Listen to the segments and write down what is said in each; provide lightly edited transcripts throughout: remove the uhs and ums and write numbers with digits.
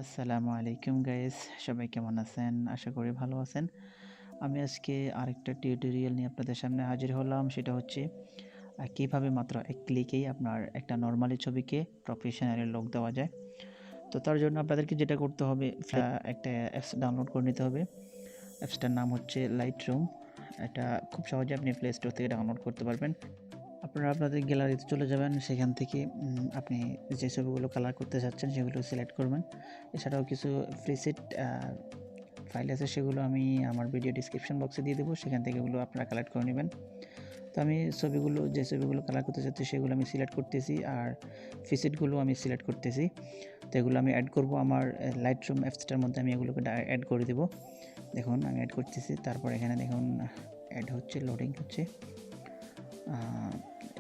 আসসালামু আলাইকুম গাইস, সবাই কেমন আছেন? আশা করি ভালো আছেন। আমি আজকে আরেকটা টিউটোরিয়াল নিয়ে আপনাদের সামনে হাজির হলাম। সেটা হচ্ছে কিভাবে মাত্র এক ক্লিকেই আপনার একটা নরমালি ছবিকে প্রফেশনালি লুক দেওয়া যায়। তো তার জন্য আপনাদেরকে যেটা করতে হবে, একটা অ্যাপস ডাউনলোড করে নিতে হবে। অ্যাপসটার নাম হচ্ছে লাইটরুম। এটা খুব সহজে আপনি প্লে স্টোর থেকে ডাউনলোড করতে পারবেন। আপনারা আপনাদের গ্যালারিতে চলে যাবেন, সেখান থেকে আপনি যে ছবিগুলো কালার করতে চাচ্ছেন সেগুলো সিলেক্ট করবেন। এছাড়াও কিছু প্রিসেট ফাইল আছে, সেগুলো আমি আমার ভিডিও ডিসক্রিপশন বক্সে দিয়ে দেবো, সেখান থেকে এগুলো আপনারা কালেক্ট করে নেবেন। তো আমি যে ছবিগুলো কালার করতে চাচ্ছি সেগুলো আমি সিলেক্ট করতেছি, আর প্রিসেটগুলো আমি সিলেক্ট করতেছি। তো এগুলো আমি অ্যাড করব আমার লাইটরুম অ্যাপসটার মধ্যে। আমি এগুলোকে অ্যাড করে দেবো। দেখুন আমি অ্যাড করতেছি। তারপর এখানে দেখুন অ্যাড হচ্ছে, লোডিং হচ্ছে,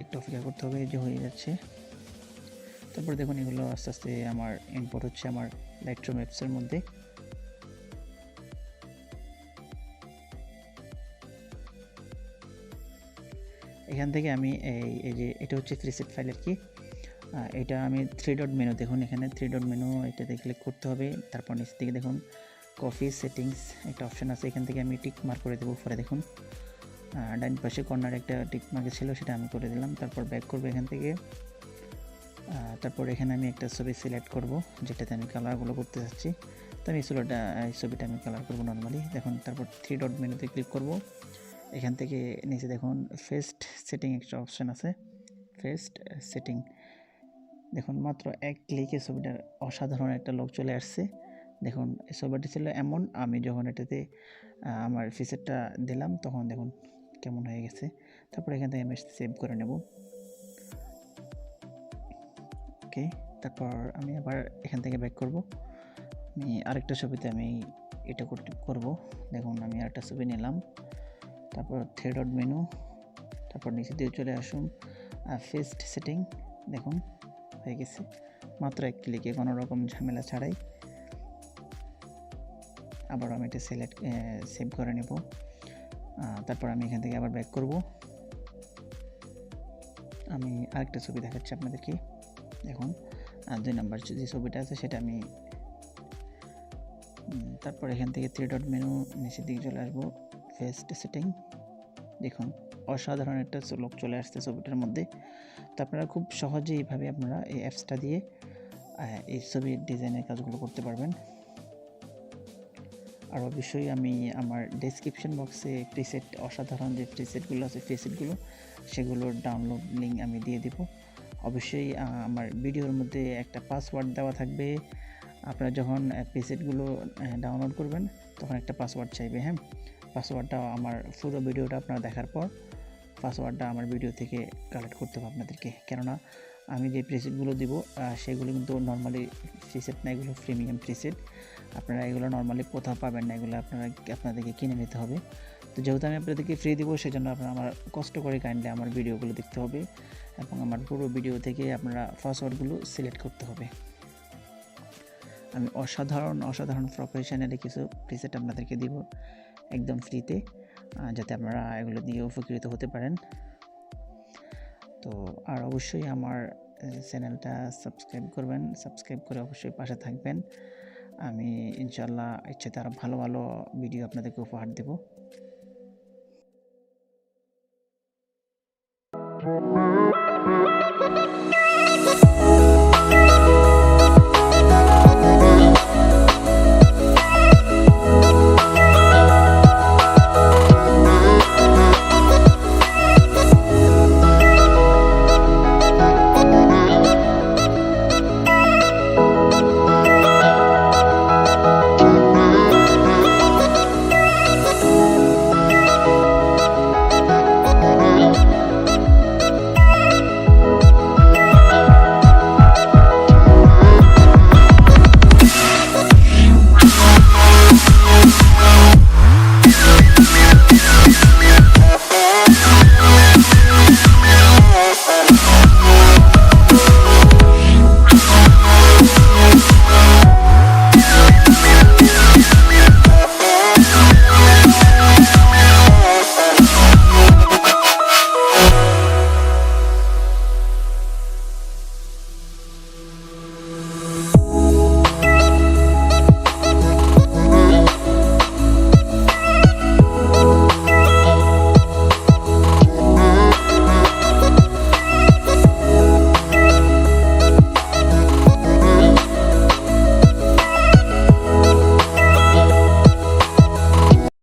একটু অপেক্ষা করতে হবে, যে হয়ে যাচ্ছে। তারপর দেখুন এগুলো আস্তে আস্তে আমার ইম্পোর্ট হচ্ছে আমার লাইটরুম অ্যাপসের মধ্যে। এখান থেকে আমি এই যে এটা হচ্ছে প্রিসেট ফাইল আর কি। এটা আমি 3 ডট মেনু, দেখুন এখানে 3 ডট মেনু, এটাতে ক্লিক করতে হবে। তারপর নিচ থেকে দেখুন কপি সেটিংস একটা অপশান আছে, এখান থেকে আমি টিক মার্ক করে দেবো। পরে দেখুন ডান পাশে কর্নার একটা টিক মার্ক ছিল, সেটা আমি করে দিলাম। তারপর ব্যাক করবো এখান থেকে। তারপর এখানে আমি একটা ছবি সিলেক্ট করব যেটাতে আমি কালারগুলো করতে চাচ্ছি। তো আমি এই ছবিটা আমি কালার করব নর্মালি। দেখুন তারপর 3 ডট মেনুতে ক্লিক করব। এখান থেকে নিচে দেখুন ফেস্ট সেটিং একটা অপশান আছে, ফেস্ট সেটিং। দেখুন মাত্র এক ক্লিকে ছবিটার অসাধারণ একটা লুক চলে আসছে। দেখুন এই ছবিটা ছিল এমন, আমি যখন এটাতে আমার ফিচারটা দিলাম তখন দেখুন কেমন হয়ে গেছে। তারপর এখান থেকে আমি সেভ করে নেব। ওকে, তারপর আমি আবার এখান থেকে ব্যাক করব। আমি আরেকটা ছবিতে আমি এটা করব। দেখুন আমি আরেকটা ছবি নিলাম। তারপর 3 ডট মেনু, তারপর নিচে দিয়ে চলে আসুন ফেস্ট সেটিং। দেখুন হয়ে গেছে মাত্র এক ক্লিকে, কোনো রকম ঝামেলা ছাড়াই। আবার আমি এটা সেভ করে নেব। তারপর আমি এখান থেকে আবার ব্যাক করব। আমি আরেকটা ছবি দেখাচ্ছি আপনাদেরকে। দেখুন 2 নাম্বার যে ছবিটা আছে সেটা আমি, তারপর এখান থেকে 3 ডট মেনু নিচের দিকে চলে আসবো, ফেস্ট সেটিং। দেখুন অসাধারণ একটা লুক চলে আসছে ছবিটার মধ্যে। তো আপনারা খুব সহজেই এইভাবে আপনারা এই অ্যাপসটা দিয়ে এই ছবির ডিজাইনের কাজগুলো করতে পারবেন। আর অবশ্যই আমি আমার ডেসক্রিপশন বক্সে অসাধারণ যে প্রিসেটগুলো আছে, সেগুলোর ডাউনলোড লিঙ্ক আমি দিয়ে দেব। অবশ্যই আমার ভিডিওর মধ্যে একটা পাসওয়ার্ড দেওয়া থাকবে। আপনারা যখন প্রিসেটগুলো ডাউনলোড করবেন তখন একটা পাসওয়ার্ড চাইবে। হ্যাঁ, পাসওয়ার্ডটা আমার পুরো ভিডিওটা আপনারা দেখার পর পাসওয়ার্ডটা আমার ভিডিও থেকে কালেক্ট করতে হবে আপনাদেরকে। কেননা আমি যে প্রিসেটগুলো দিব সেগুলো কিন্তু নর্মালি প্রিসেট না, এগুলো প্রিমিয়াম প্রিসেট। আপনারা এগুলো নর্মালি কোথাও পাবেন না, এগুলো আপনাদেরকে কিনে নিতে হবে। তো যেহেতু আমি আপনাদেরকে ফ্রি দিব, সেজন্য আপনারা আমার কষ্ট করে কাইন্ডলি আমার ভিডিওগুলো দেখতে হবে এবং আমার পুরো ভিডিও থেকে আপনারা পাসওয়ার্ডগুলো সিলেক্ট করতে হবে। আমি অসাধারণ প্রফেশনালি কিছু প্রিসেট আপনাদেরকে দিব একদম ফ্রিতে, যাতে আপনারা এগুলো দিয়ে উপকৃত হতে পারেন। তো আর অবশ্যই আমার চ্যানেলটা সাবস্ক্রাইব করবেন, সাবস্ক্রাইব করে অবশ্যই পাশে থাকবেন। আমি ইনশাল্লাহ ইচ্ছাতে আরও ভালো ভালো ভিডিও আপনাদেরকে উপহার দেব।